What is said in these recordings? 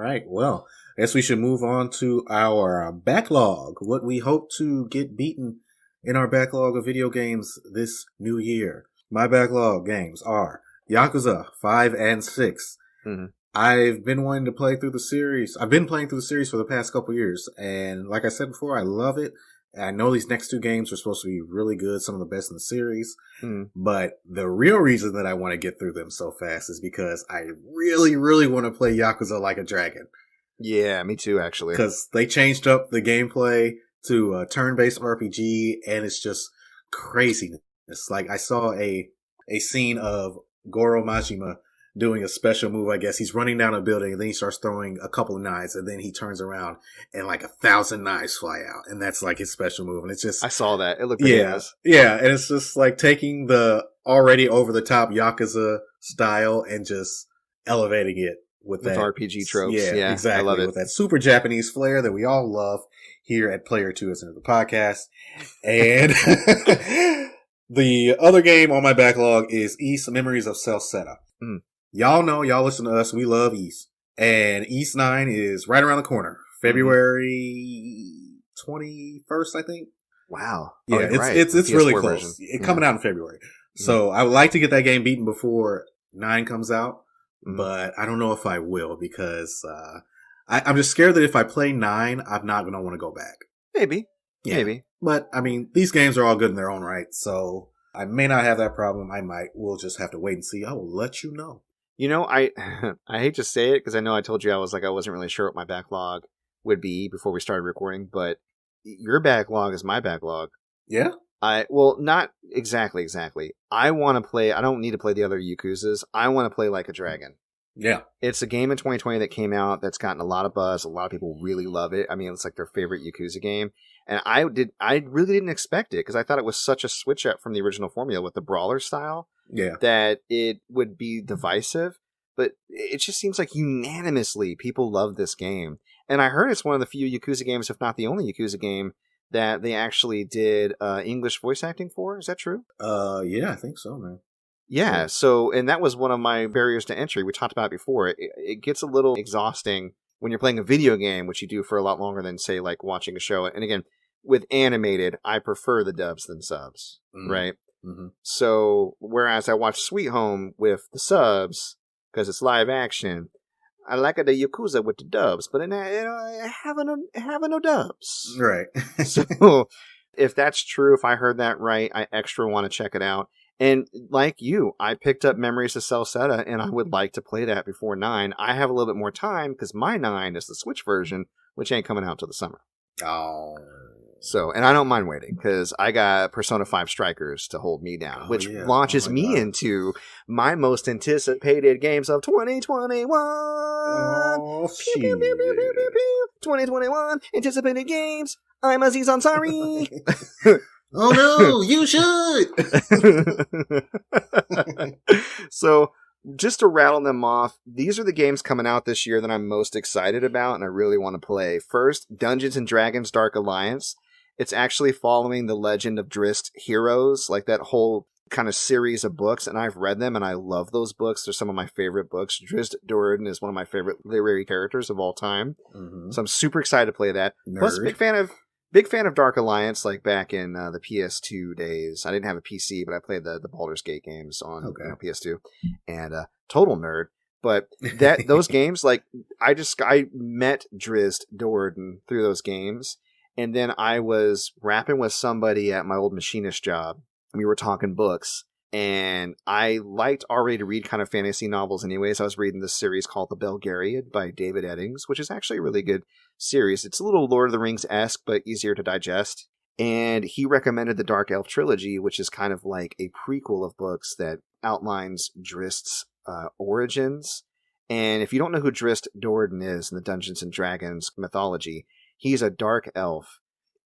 right. Well, I guess we should move on to our backlog. What we hope to get beaten in our backlog of video games this new year. My backlog games are Yakuza 5 and 6. Mm-hmm. I've been wanting to play through the series. I've been playing through the series for the past couple years. And like I said before, I love it. I know these next two games are supposed to be really good, some of the best in the series. But the real reason that I want to get through them so fast is because I really, really want to play Yakuza Like a Dragon. Yeah, me too, actually. Because they changed up the gameplay to a turn-based RPG, and it's just craziness. Like, I saw a scene of Goro Majima doing a special move, I guess. He's running down a building, and then he starts throwing a couple of knives, and then he turns around, and like 1,000 knives fly out, and that's like his special move. And it's just... I saw that. It looked pretty nice. Yeah, and it's just like taking the already over-the-top Yakuza style and just elevating it with that RPG tropes. Yeah, exactly. I love it. With that super Japanese flair that we all love here at Player 2 as the podcast. And the other game on my backlog is East Memories of Celceta. Y'all know, y'all listen to us, we love East. And East 9 is right around the corner. February 21st, I think. Wow. Yeah, it's really close. It's coming out in February. So I would like to get that game beaten before 9 comes out. But I don't know if I will because I'm just scared that if I play 9, I'm not going to want to go back. Maybe. Maybe. But, I mean, these games are all good in their own right. So I may not have that problem. I might. We'll just have to wait and see. I will let you know. You know, I hate to say it because I know I told you I wasn't really sure what my backlog would be before we started recording, but your backlog is my backlog. Yeah? Well, not exactly. I want to play, I don't need to play the other Yakuzas. I want to play Like a Dragon. Yeah. It's a game in 2020 that came out that's gotten a lot of buzz. A lot of people really love it. I mean, it's like their favorite Yakuza game. And I really didn't expect it because I thought it was such a switch up from the original formula with the brawler style. Yeah. That it would be divisive. But it just seems like unanimously people love this game. And I heard it's one of the few Yakuza games, if not the only Yakuza game, that they actually did English voice acting for. Is that true? Yeah, I think so, man. Yeah, so, and that was one of my barriers to entry. We talked about it before. It gets a little exhausting when you're playing a video game, which you do for a lot longer than, say, like watching a show. And again, with animated, I prefer the dubs than subs, right? Mm-hmm. So, whereas I watch Sweet Home with the subs, because it's live action, I like the Yakuza with the dubs, but I haven't no dubs. Right. So, if that's true, if I heard that right, I extra want to check it out. And like you, I picked up Memories of Celceta, and I would like to play that before 9. I have a little bit more time, because my 9 is the Switch version, which ain't coming out till the summer. Oh. So, and I don't mind waiting, because I got Persona 5 Strikers to hold me down, which launches me into my most anticipated games of 2021. Oh, pew, pew, pew, pew, pew, pew, pew. 2021 anticipated games. I'm Aziz Ansari. Oh no, you should! So, just to rattle them off, these are the games coming out this year that I'm most excited about and I really want to play. First, Dungeons & Dragons Dark Alliance. It's actually following the Legend of Drizzt Heroes, like that whole kind of series of books, and I've read them and I love those books. They're some of my favorite books. Drizzt Do'Urden is one of my favorite literary characters of all time. Mm-hmm. So I'm super excited to play that. Nerd. Plus, big fan of Dark Alliance, like back in the PS2 days. I didn't have a PC, but I played the Baldur's Gate games on PS2. And total nerd. But those games, like, I met Drizzt Do'Urden through those games. And then I was rapping with somebody at my old machinist job. We were talking books. And I liked already to read kind of fantasy novels anyways. I was reading this series called The Belgariad by David Eddings, which is actually a really good series. It's a little Lord of the Rings-esque, but easier to digest. And he recommended the Dark Elf Trilogy, which is kind of like a prequel of books that outlines Drizzt's origins. And if you don't know who Drizzt Do'Urden is in the Dungeons & Dragons mythology, he's a dark elf.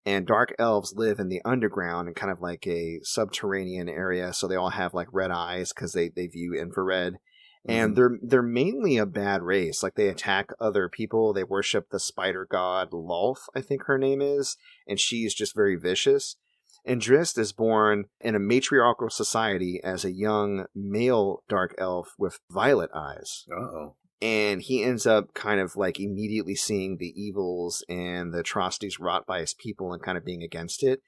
And dark elves live in the underground in kind of like a subterranean area. So they all have like red eyes because they view infrared. And they're mainly a bad race. Like they attack other people. They worship the spider god Lolth, I think her name is. And she's just very vicious. And Drizzt is born in a matriarchal society as a young male dark elf with violet eyes. Uh-oh. And he ends up kind of like immediately seeing the evils and the atrocities wrought by his people and kind of being against it.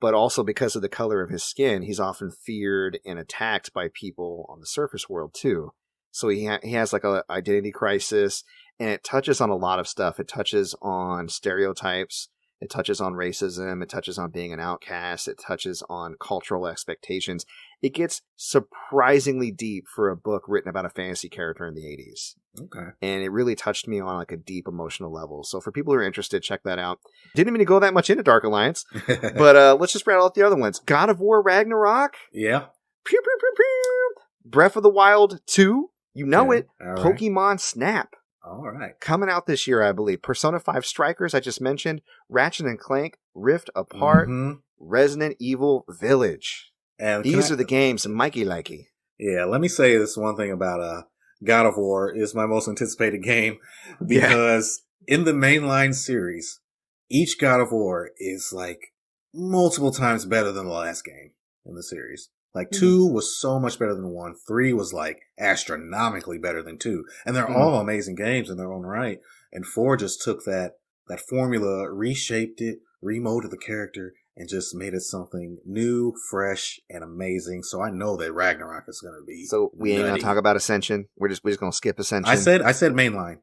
But also because of the color of his skin, he's often feared and attacked by people on the surface world too. So he has like a identity crisis, and it touches on a lot of stuff. It touches on stereotypes. It touches on racism. It touches on being an outcast. It touches on cultural expectations. It gets surprisingly deep for a book written about a fantasy character in the 80s. Okay. And it really touched me on like a deep emotional level. So for people who are interested, check that out. Didn't mean to go that much into Dark Alliance, but let's just rattle out the other ones. God of War Ragnarok. Yeah. Pew, pew, pew, pew. Breath of the Wild 2. You know it. All right. Pokemon Snap. All right. Coming out this year, I believe. Persona 5 Strikers, I just mentioned. Ratchet and Clank, Rift Apart, Resident Evil Village. And these are the games Mikey likey. Yeah, let me say this one thing about God of War is my most anticipated game because in the mainline series, each God of War is like multiple times better than the last game in the series. Like 2 was so much better than 1. 3 was like astronomically better than 2. And they're all amazing games in their own right. And 4 just took that formula, reshaped it, remolded the character, and just made it something new, fresh, and amazing. So I know that Ragnarok is going to be. So we ain't going to talk about Ascension. We're just going to skip Ascension. I said mainline.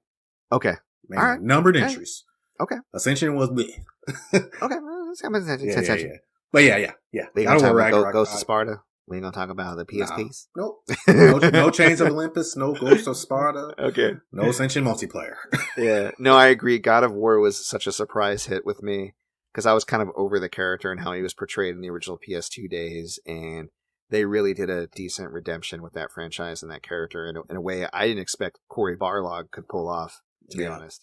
Okay. Mainline. All right. Numbered entries. Okay. Ascension was big. Okay. Let's have Ascension. Yeah. But yeah. God of War Ragnarok. Ghost of Sparta. We ain't gonna talk about the PSPs. Nope. No Chains of Olympus. No Ghost of Sparta. Okay. No Ascension multiplayer. Yeah. No, I agree. God of War was such a surprise hit with me because I was kind of over the character and how he was portrayed in the original PS2 days, and they really did a decent redemption with that franchise and that character in a way I didn't expect Cory Barlog could pull off. To be honest.